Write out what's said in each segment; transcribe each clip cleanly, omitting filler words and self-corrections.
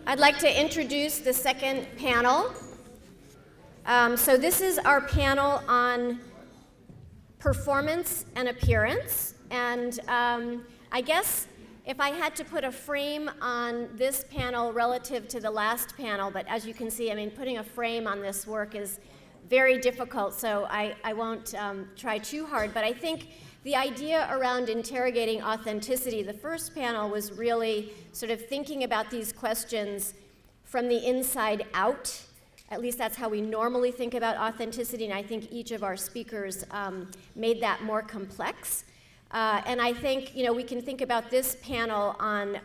I'd like to introduce the second panel. So this is our panel on performance and appearance. And I guess if I had to put a frame on this panel relative to the last panel, but as you can see, I mean, putting a frame on this work is very difficult, so I won't try too hard. But I think the idea around interrogating authenticity, the first panel was really sort of thinking about these questions from the inside out. At least that's how we normally think about authenticity, and I think each of our speakers made that more complex. And I think we can think about this panel on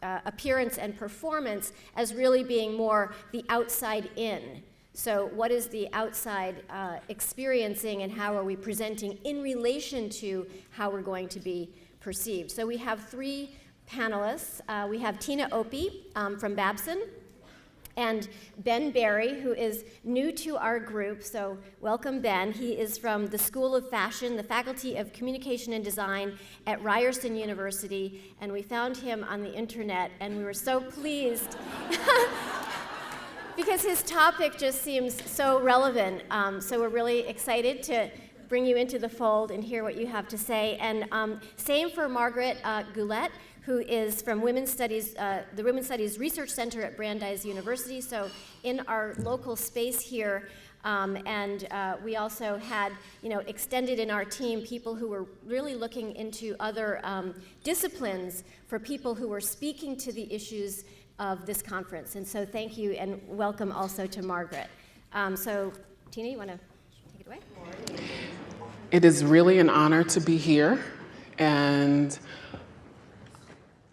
appearance and performance as really being more the outside in. So what is the outside experiencing, and how are we presenting in relation to how we're going to be perceived? So we have three panelists. We have Tina Opie from Babson, and Ben Berry, who is new to our group. So welcome, Ben. He is from the School of Fashion, the Faculty of Communication and Design at Ryerson University, and we found him on the internet, and we were so pleased because his topic just seems so relevant. So we're really excited to bring you into the fold and hear what you have to say. And same for Margaret Goulet, who is from Women's Studies, the Women's Studies Research Center at Brandeis University, so in our local space here. And we also had, extended in our team people who were really looking into other disciplines for people who were speaking to the issues of this conference. And so thank you, and welcome also to Margaret. So Tina, you want to take it away? It is really an honor to be here, and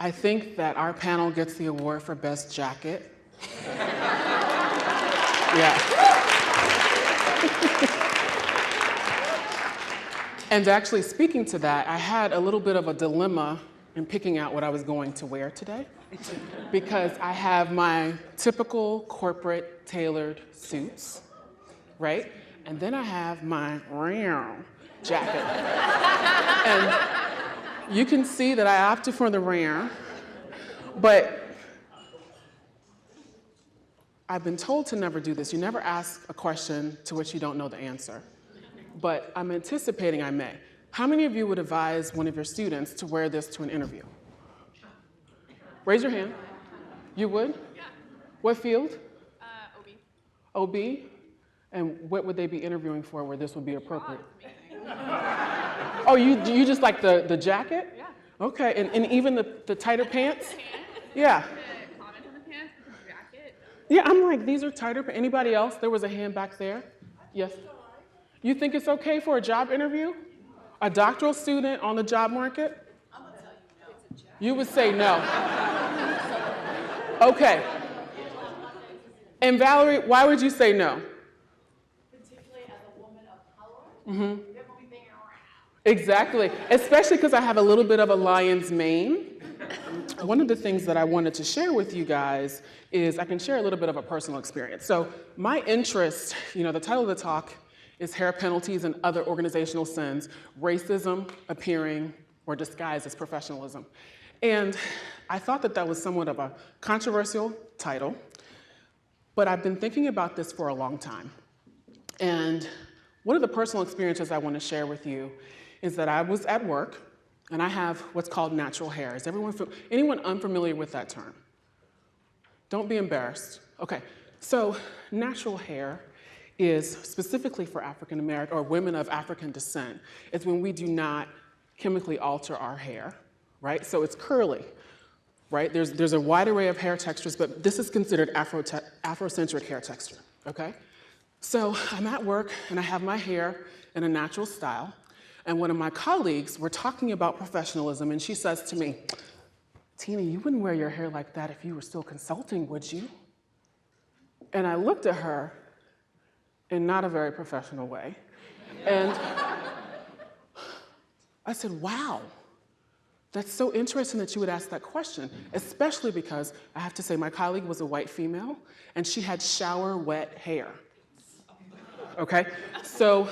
I think that our panel gets the award for Best Jacket. Yeah. And actually, speaking to that, I had a little bit of a dilemma in picking out what I was going to wear today, because I have my typical corporate tailored suits, right? And then I have my jacket. And you can see that I opted for the rare, but I've been told to never do this. You never ask a question to which you don't know the answer. But I'm anticipating I may. How many of you would advise one of your students to wear this to an interview? Raise your hand. You would? Yeah. What field? OB. OB? And what would they be interviewing for where this would be appropriate? Oh, you just like the jacket? Yeah. Okay, and even the tighter pants? The pants. Yeah. The comment on the pants, the jacket. Yeah, I'm like, these are tighter pants. Anybody else? There was a hand back there. Yes? You think it's okay for a job interview? A doctoral student on the job market? I'm gonna tell you no. It's a jacket. You would say no. Okay. And Valerie, why would you say no? Particularly as a woman of color, Mm-hmm. they're gonna be thinking around. Exactly, especially because I have a little bit of a lion's mane. One of the things that I wanted to share with you guys is I can share a little bit of a personal experience. So my interest, the title of the talk is Hair Penalties and Other Organizational Sins, Racism Appearing or Disguised as Professionalism. And I thought that was somewhat of a controversial title, but I've been thinking about this for a long time. And one of the personal experiences I want to share with you is that I was at work, and I have what's called natural hair. Is anyone unfamiliar with that term? Don't be embarrassed. Okay, so natural hair is specifically for African American or women of African descent. It's when we do not chemically alter our hair, right? So it's curly, right? There's a wide array of hair textures, but this is considered Afrocentric hair texture, okay? So I'm at work, and I have my hair in a natural style, and one of my colleagues, we're talking about professionalism, and she says to me, Tina, you wouldn't wear your hair like that if you were still consulting, would you? And I looked at her in not a very professional way, and I said, wow, that's so interesting that you would ask that question, especially because I have to say my colleague was a white female, and she had shower wet hair. Okay, so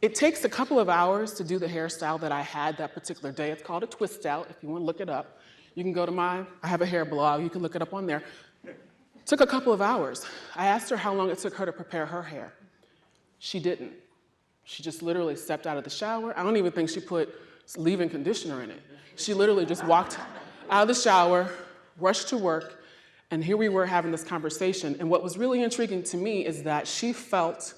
it takes a couple of hours to do the hairstyle that I had that particular day. It's called a twist out, if you want to look it up. You can go to I have a hair blog, you can look it up on there. Took a couple of hours. I asked her how long it took her to prepare her hair. She didn't. She just literally stepped out of the shower. I don't even think she put leave-in conditioner in it. She literally just walked out of the shower, rushed to work, and here we were having this conversation. And what was really intriguing to me is that she felt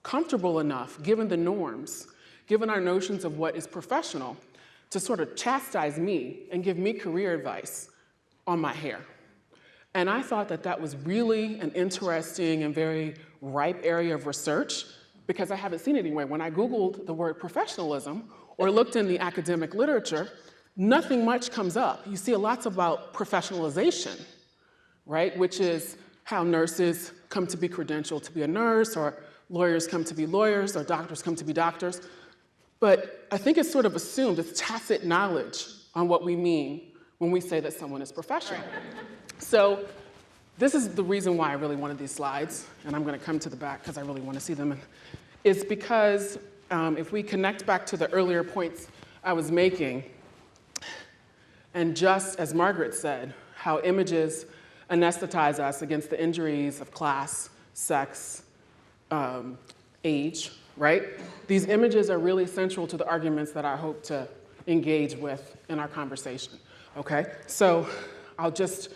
comfortable enough, given the norms, given our notions of what is professional, to sort of chastise me and give me career advice on my hair. And I thought that that was really an interesting and very ripe area of research because I haven't seen it anywhere. When I Googled the word professionalism or looked in the academic literature, nothing much comes up. You see lots about professionalization, right? Which is how nurses come to be credentialed to be a nurse, or lawyers come to be lawyers, or doctors come to be doctors. But I think it's sort of assumed, it's tacit knowledge on what we mean when we say that someone is professional. So this is the reason why I really wanted these slides, and I'm going to come to the back because I really want to see them. It's because if we connect back to the earlier points I was making, and just as Margaret said, how images anesthetize us against the injuries of class, sex, age, right? These images are really central to the arguments that I hope to engage with in our conversation, okay? So I'll just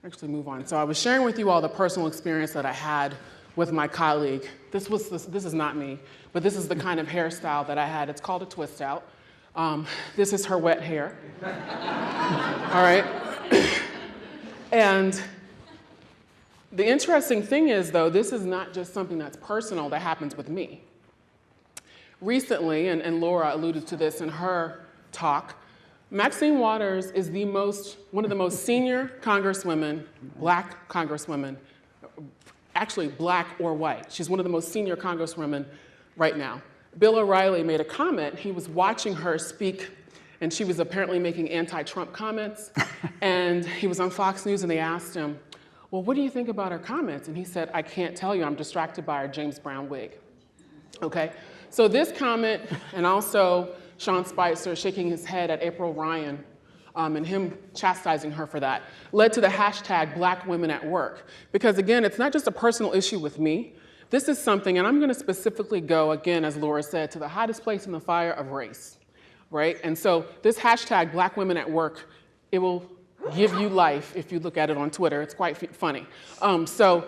actually move on. So I was sharing with you all the personal experience that I had with my colleague. This is not me, but this is the kind of hairstyle that I had. It's called a twist out. This is her wet hair. All right? And the interesting thing is, though, this is not just something that's personal that happens with me. Recently, and Laura alluded to this in her talk, Maxine Waters is one of the most senior congresswomen, black congresswomen, actually black or white. She's one of the most senior congresswomen right now. Bill O'Reilly made a comment. He was watching her speak, and she was apparently making anti-Trump comments. And he was on Fox News, and they asked him, well, what do you think about her comments? And he said, I can't tell you, I'm distracted by her James Brown wig. Okay? So this comment, and also Sean Spicer shaking his head at April Ryan, and him chastising her for that, led to the hashtag Black Women at Work. Because again, it's not just a personal issue with me. This is something, and I'm going to specifically go, again, as Laura said, to the hottest place in the fire of race, right? And so this hashtag Black Women at Work, it will give you life if you look at it on Twitter. It's quite funny. So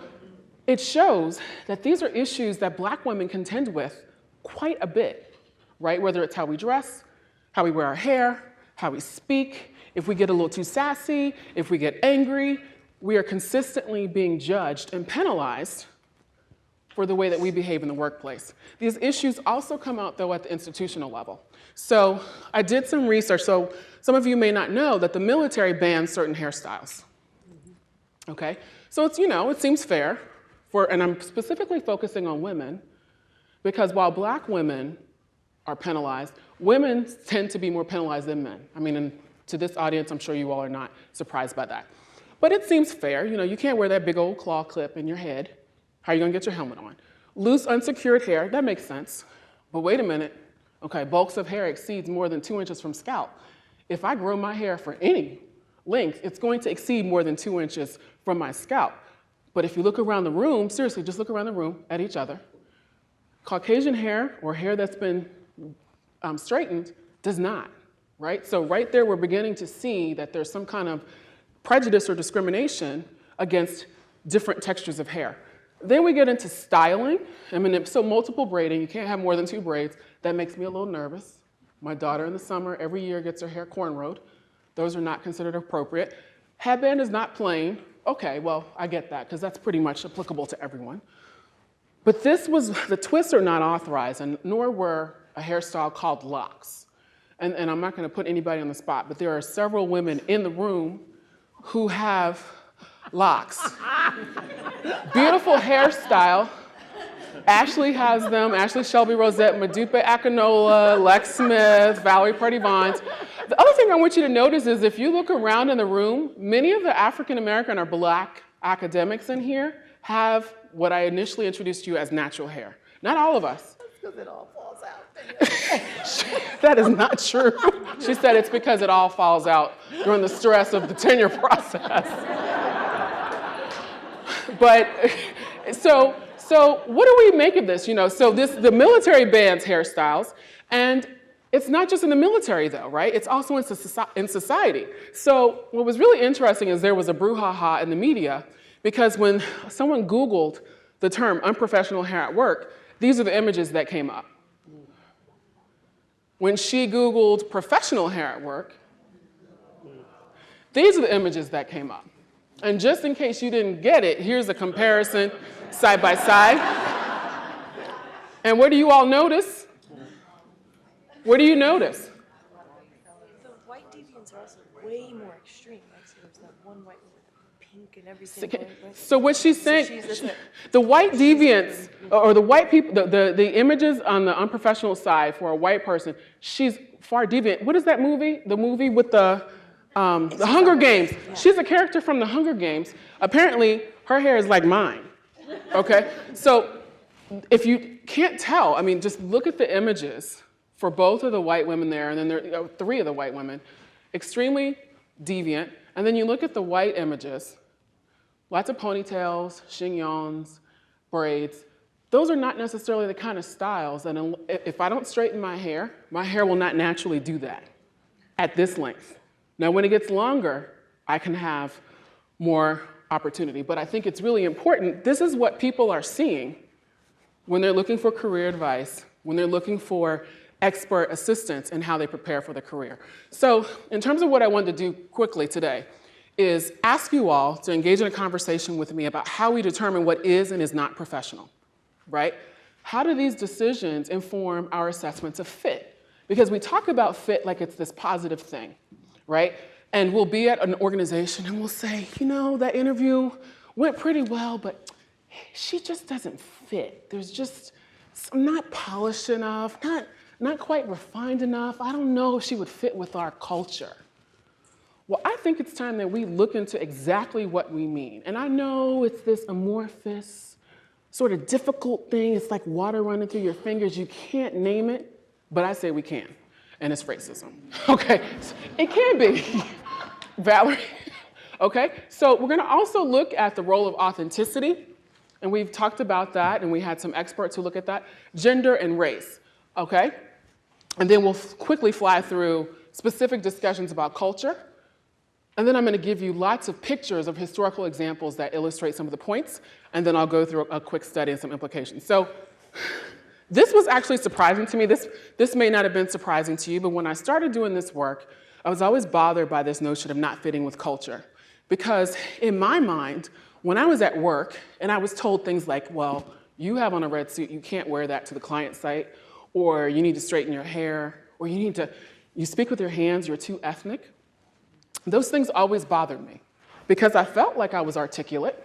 it shows that these are issues that black women contend with quite a bit, right? Whether it's how we dress, how we wear our hair, how we speak, if we get a little too sassy, if we get angry, we are consistently being judged and penalized for the way that we behave in the workplace. These issues also come out, though, at the institutional level. So I did some research. So some of you may not know that the military bans certain hairstyles. Okay? So it's, it seems fair, and I'm specifically focusing on women, because while black women are penalized, women tend to be more penalized than men. I mean, and to this audience, I'm sure you all are not surprised by that. But it seems fair. You can't wear that big old claw clip in your head. How are you going to get your helmet on? Loose, unsecured hair, that makes sense. But wait a minute. Okay, bulks of hair exceeds more than 2 inches from scalp. If I grow my hair for any length, it's going to exceed more than 2 inches from my scalp. But if you look around the room, seriously, just look around the room at each other. Caucasian hair, or hair that's been straightened, does not, right? So right there, we're beginning to see that there's some kind of prejudice or discrimination against different textures of hair. Then we get into styling. So multiple braiding, you can't have more than 2 braids. That makes me a little nervous. My daughter in the summer, every year, gets her hair cornrowed. Those are not considered appropriate. Headband is not plain. Okay, well, I get that, because that's pretty much applicable to everyone. But the twists are not authorized, and nor were a hairstyle called locks. And I'm not going to put anybody on the spot, but there are several women in the room who have locks. Beautiful hairstyle. Ashley has them. Ashley Shelby Rosette, Madupe Akinola, Lex Smith, Valerie Purdy Vines. The other thing I want you to notice is if you look around in the room, many of the African American or black academics in here have what I initially introduced you as natural hair. Not all of us, because it all falls out. That is not true. She said it's because it all falls out during the stress of the tenure process. But so what do we make of this? So the military bans hairstyles, and it's not just in the military though, right? It's also in society. So what was really interesting is there was a brouhaha in the media because when someone Googled the term unprofessional hair at work, these are the images that came up. When she Googled professional hair at work, these are the images that came up. And just in case you didn't get it, here's a comparison side by side. And what do you all notice? What do you notice? The white deviants are also way more extreme. Like, so there's that one white one with pink and everything. So what she's saying, the white deviants, or the white people, the images on the unprofessional side for a white person, she's far deviant. What is that movie? The movie with the Hunger Games. Yeah. She's a character from the Hunger Games. Apparently, her hair is like mine, okay? So if you can't tell, I mean, just look at the images for both of the white women there, and then there are 3 of the white women, extremely deviant. And then you look at the white images, lots of ponytails, chignons, braids. Those are not necessarily the kind of styles that if I don't straighten my hair will not naturally do that at this length. Now, when it gets longer, I can have more opportunity. But I think it's really important. This is what people are seeing when they're looking for career advice, when they're looking for expert assistance in how they prepare for the career. So in terms of what I wanted to do quickly today is ask you all to engage in a conversation with me about how we determine what is and is not professional, right? How do these decisions inform our assessments of fit? Because we talk about fit like it's this positive thing, right? And we'll be at an organization and we'll say, that interview went pretty well, but she just doesn't fit. There's just not polished enough, not quite refined enough. I don't know if she would fit with our culture. Well, I think it's time that we look into exactly what we mean. And I know it's this amorphous, sort of difficult thing. It's like water running through your fingers. You can't name it, but I say we can. And it's racism. Okay, it can be. Valerie, okay? So we're gonna also look at the role of authenticity, and we've talked about that, and we had some experts who look at that, gender and race, okay? And then we'll quickly fly through specific discussions about culture, and then I'm gonna give you lots of pictures of historical examples that illustrate some of the points, and then I'll go through a quick study and some implications. So this was actually surprising to me. This may not have been surprising to you, but when I started doing this work, I was always bothered by this notion of not fitting with culture. Because in my mind, when I was at work and I was told things like, well, you have on a red suit, you can't wear that to the client site, or you need to straighten your hair, or you speak with your hands, you're too ethnic. Those things always bothered me because I felt like I was articulate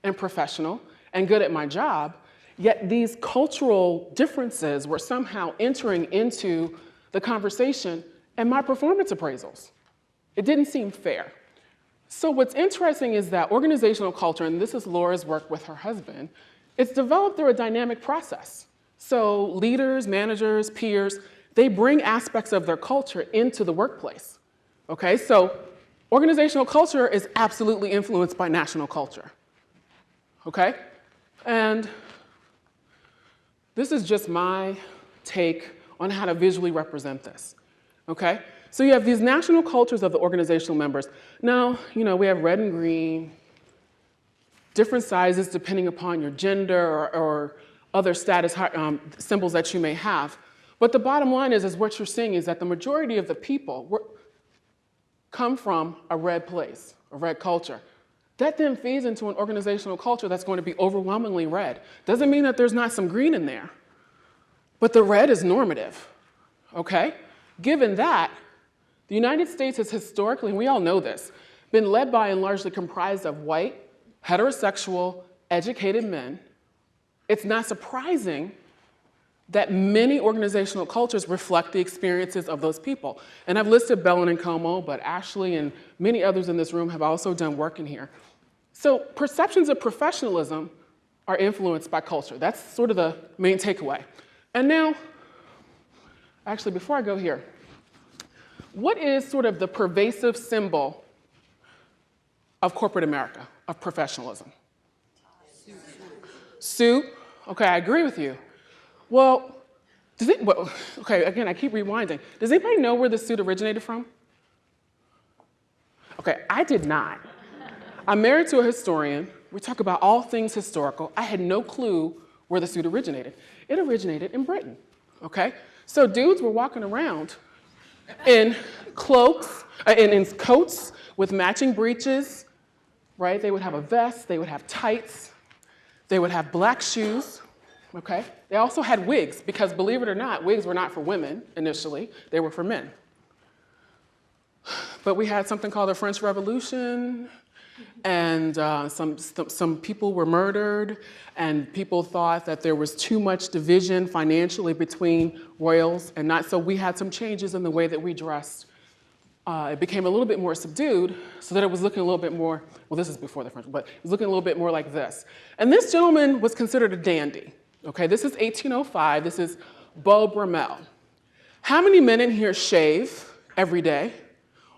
and professional and good at my job, yet these cultural differences were somehow entering into the conversation and my performance appraisals. It didn't seem fair. So what's interesting is that organizational culture, and this is Laura's work with her husband, it's developed through a dynamic process. So leaders, managers, peers, they bring aspects of their culture into the workplace. Okay, so organizational culture is absolutely influenced by national culture. Okay? And this is just my take on how to visually represent this. Okay? So you have these national cultures of the organizational members. Now, we have red and green, different sizes depending upon your gender or other status symbols that you may have. But the bottom line is what you're seeing is that the majority of the people come from a red place, a red culture. That then feeds into an organizational culture that's going to be overwhelmingly red. Doesn't mean that there's not some green in there, but the red is normative, okay? Given that, the United States has historically, and we all know this, been led by and largely comprised of white, heterosexual, educated men. It's not surprising that many organizational cultures reflect the experiences of those people. And I've listed Bellin and Como, but Ashley and many others in this room have also done work in here. So perceptions of professionalism are influenced by culture. That's sort of the main takeaway. And now, actually, before I go here, what is sort of the pervasive symbol of corporate America, of professionalism? Suit. Okay, I agree with you. Well, okay, again, I keep rewinding. Does anybody know where the suit originated from? Okay, I did not. I'm married to a historian. We talk about all things historical. I had no clue where the suit originated. It originated in Britain, okay? So dudes were walking around in cloaks, in coats with matching breeches, right? They would have a vest, they would have tights, they would have black shoes, okay? They also had wigs, because believe it or not, wigs were not for women initially, they were for men. But we had something called the French Revolution, and some people were murdered, and people thought that there was too much division financially between royals and not, so we had some changes in the way that we dressed. It became a little bit more subdued, so that it was looking a little bit more, well, this is before the French, but it was looking a little bit more like this. And this gentleman was considered a dandy, okay? This is 1805, this is Beau Brummel. How many men in here shave every day,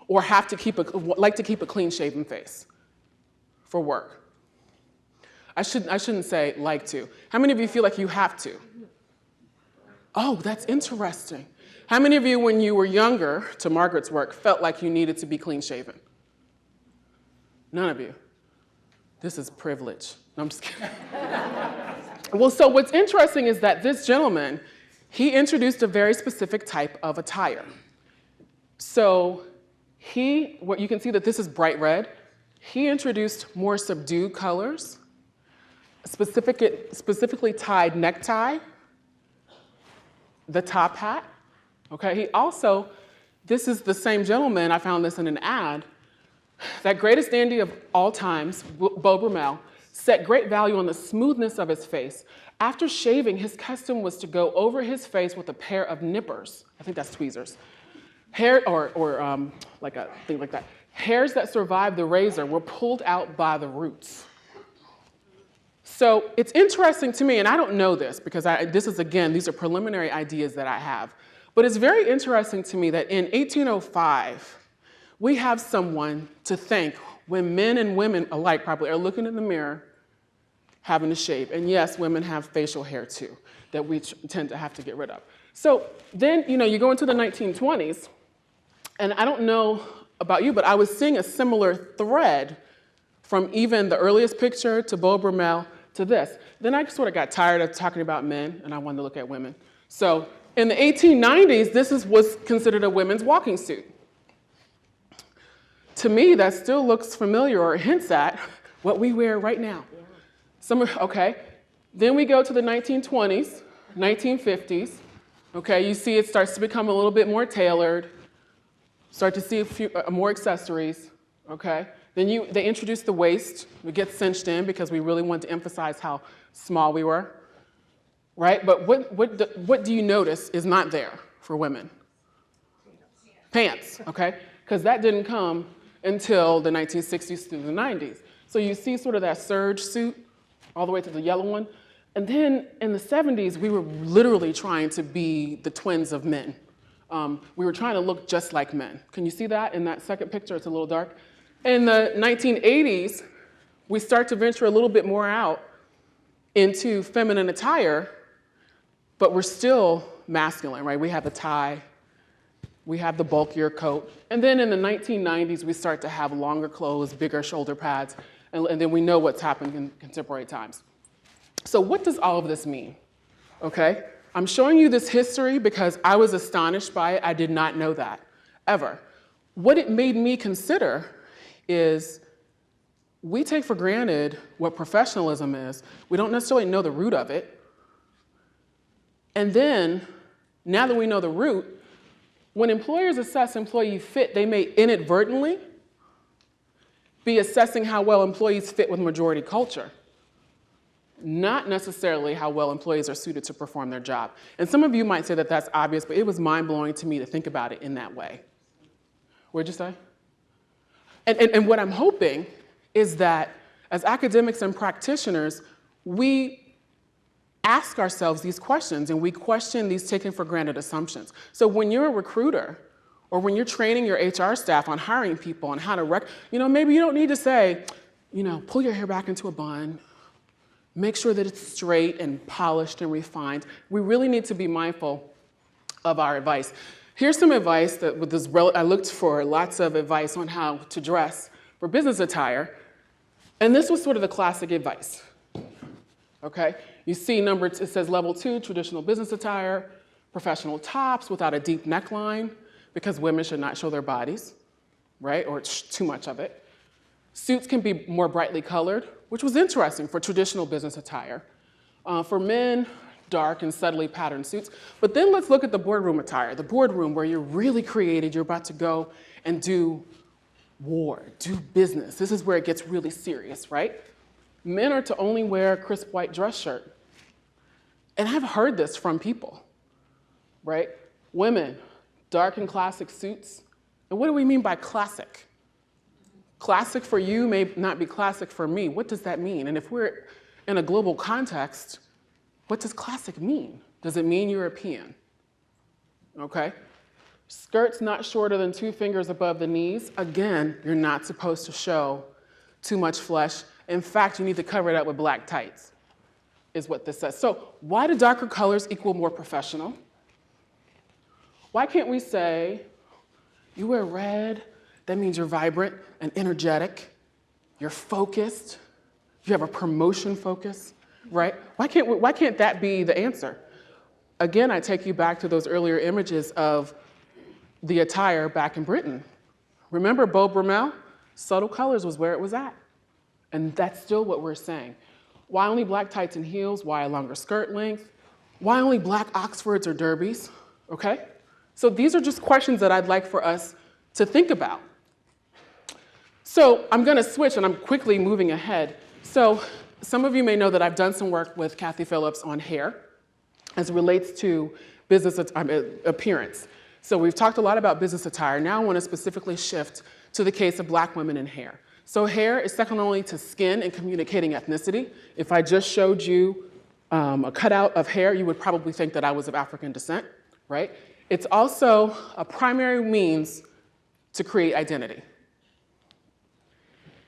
or like to keep a clean-shaven face for work? I shouldn't say like to. How many of you feel like you have to? Oh, that's interesting. How many of you, when you were younger, to Margaret's work, felt like you needed to be clean-shaven? None of you. This is privilege. No, I'm just kidding. Well, so what's interesting is that this gentleman, he introduced a very specific type of attire. So what you can see that this is bright red. He introduced more subdued colors, specifically tied necktie, the top hat. Okay, he also, this is the same gentleman, I found this in an ad, that greatest dandy of all times, Beau Brummel, set great value on the smoothness of his face. After shaving, his custom was to go over his face with a pair of nippers. I think that's tweezers. Hair, or like a thing like that. Hairs that survived the razor were pulled out by the roots. So it's interesting to me, and I don't know this because these are preliminary ideas that I have. But it's very interesting to me that in 1805, we have someone to thank when men and women alike probably are looking in the mirror, having to shave. And yes, women have facial hair too, that we tend to have to get rid of. So then, you go into the 1920s, and I don't know about you, but I was seeing a similar thread from even the earliest picture to Beau Brummel to this. Then I sort of got tired of talking about men, and I wanted to look at women. So in the 1890s, this was considered a women's walking suit. To me, that still looks familiar or hints at what we wear right now. Okay. Then we go to the 1920s, 1950s. Okay, you see it starts to become a little bit more tailored. Start to see a few more accessories. Okay. Then they introduce the waist. We get cinched in because we really want to emphasize how small we were. Right? But what do you notice is not there for women? Pants, okay? Because that didn't come until the 1960s through the 90s. So you see sort of that serge suit all the way to the yellow one. And then in the 70s, we were literally trying to be the twins of men. We were trying to look just like men. Can you see that in that second picture? It's a little dark. In the 1980s, we start to venture a little bit more out into feminine attire, but we're still masculine, right? We have a tie, we have the bulkier coat. And then in the 1990s, we start to have longer clothes, bigger shoulder pads, and then we know what's happened in contemporary times. So what does all of this mean? Okay? I'm showing you this history because I was astonished by it. I did not know that, ever. What it made me consider is we take for granted what professionalism is. We don't necessarily know the root of it. And then, now that we know the root, when employers assess employee fit, they may inadvertently be assessing how well employees fit with majority culture, not necessarily how well employees are suited to perform their job. And some of you might say that that's obvious, but it was mind-blowing to me to think about it in that way. What'd you say? And what I'm hoping is that as academics and practitioners, we ask ourselves these questions and we question these taken for granted assumptions. So when you're a recruiter or when you're training your HR staff on hiring people on how to maybe you don't need to say, pull your hair back into a bun, make sure that it's straight and polished and refined. We really need to be mindful of our advice. Here's some advice that I looked for lots of advice on how to dress for business attire, and this was sort of the classic advice. Okay, you see it says level 2, traditional business attire, professional tops without a deep neckline, because women should not show their bodies, right, or it's too much of it. Suits can be more brightly colored, which was interesting for traditional business attire. For men, dark and subtly patterned suits. But then let's look at the boardroom attire, the boardroom where you're really creative, you're about to go and do war, do business. This is where it gets really serious, right? Men are to only wear a crisp white dress shirt. And I've heard this from people, right? Women, dark and classic suits. And what do we mean by classic? Classic for you may not be classic for me. What does that mean? And if we're in a global context, what does classic mean? Does it mean European? Okay. Skirts not shorter than 2 fingers above the knees. Again, you're not supposed to show too much flesh. In fact, you need to cover it up with black tights, is what this says. So why do darker colors equal more professional? Why can't we say, you wear red, that means you're vibrant and energetic, you're focused, you have a promotion focus, right? Why can't that be the answer? Again, I take you back to those earlier images of the attire back in Britain. Remember Beau Brummel? Subtle colors was where it was at. And that's still what we're saying. Why only black tights and heels? Why a longer skirt length? Why only black Oxfords or derbies? Okay? So these are just questions that I'd like for us to think about. So I'm going to switch, and I'm quickly moving ahead. So some of you may know that I've done some work with Kathy Phillips on hair as it relates to business appearance. So we've talked a lot about business attire. Now I want to specifically shift to the case of black women in hair. So hair is second only to skin in communicating ethnicity. If I just showed you a cutout of hair, you would probably think that I was of African descent, right? It's also a primary means to create identity.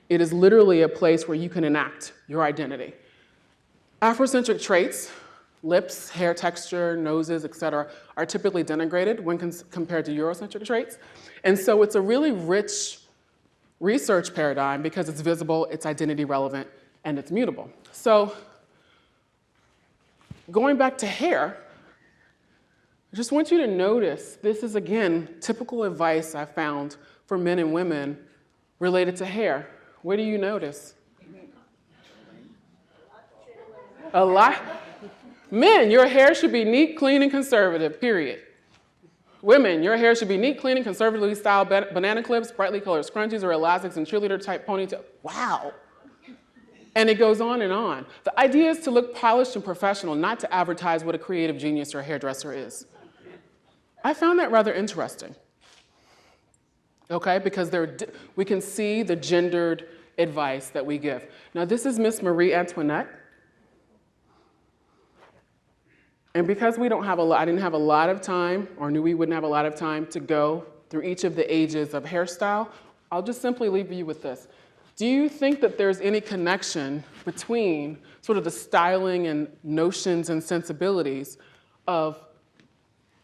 It is literally a place where you can enact your identity. Afrocentric traits, lips, hair texture, noses, et cetera, are typically denigrated when compared to Eurocentric traits. And so it's a really rich research paradigm because it's visible, it's identity relevant, and it's mutable. So going back to hair, I just want you to notice, this is again, typical advice I found for men and women related to hair. What do you notice? A lot. Men, your hair should be neat, clean, and conservative, period. Women, your hair should be neat, clean, and conservatively styled banana clips, brightly colored scrunchies or elastics, and cheerleader-type ponytail. Wow. And it goes on and on. The idea is to look polished and professional, not to advertise what a creative genius or a hairdresser is. I found that rather interesting. Okay, because we can see the gendered advice that we give. Now, this is Miss Marie Antoinette. And because I didn't have a lot of time, or knew we wouldn't have a lot of time to go through each of the ages of hairstyle, I'll just simply leave you with this. Do you think that there's any connection between sort of the styling and notions and sensibilities of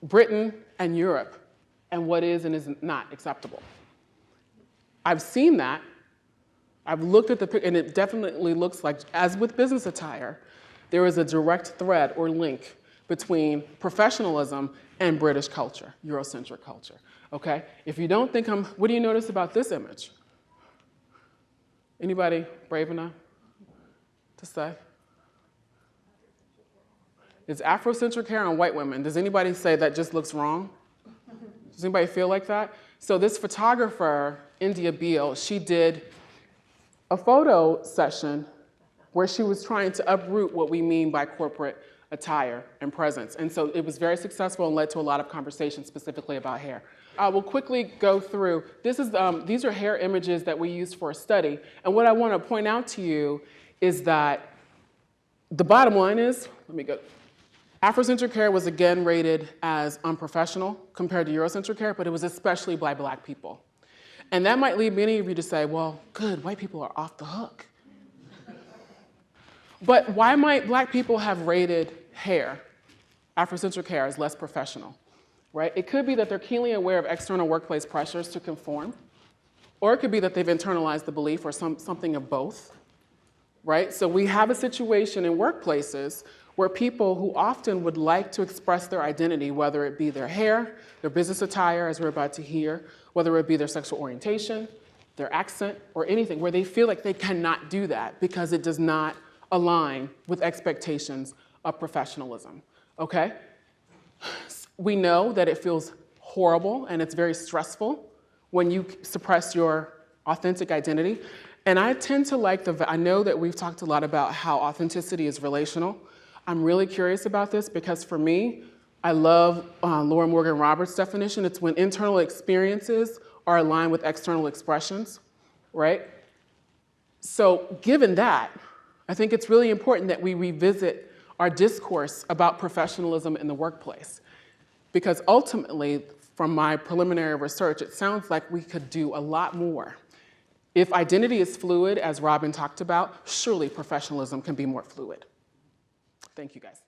Britain and Europe and what is and is not acceptable? I've seen that. I've looked at the picture, and it definitely looks like, as with business attire, there is a direct thread or link between professionalism and British culture, Eurocentric culture, okay? If you don't think what do you notice about this image? Anybody brave enough to say? It's Afrocentric hair on white women. Does anybody say that just looks wrong? Does anybody feel like that? So this photographer, India Beale, she did a photo session where she was trying to uproot what we mean by corporate attire and presence. And so it was very successful and led to a lot of conversation specifically about hair. I will quickly go through. These are hair images that we used for a study. And what I want to point out to you is that the bottom line is, let me go. Afrocentric hair was again rated as unprofessional compared to Eurocentric hair, but it was especially by Black people. And that might lead many of you to say, well, good, white people are off the hook. But why might Black people have rated hair, Afrocentric hair, as less professional, right? It could be that they're keenly aware of external workplace pressures to conform, or it could be that they've internalized the belief, or something of both, right? So we have a situation in workplaces where people who often would like to express their identity, whether it be their hair, their business attire, as we're about to hear, whether it be their sexual orientation, their accent, or anything, where they feel like they cannot do that because it does not align with expectations of professionalism, okay? We know that it feels horrible and it's very stressful when you suppress your authentic identity. And I tend to like I know that we've talked a lot about how authenticity is relational. I'm really curious about this because for me, I love Laura Morgan Roberts' definition. It's when internal experiences are aligned with external expressions, right? So given that, I think it's really important that we revisit our discourse about professionalism in the workplace. Because ultimately, from my preliminary research, it sounds like we could do a lot more. If identity is fluid, as Robin talked about, surely professionalism can be more fluid. Thank you, guys.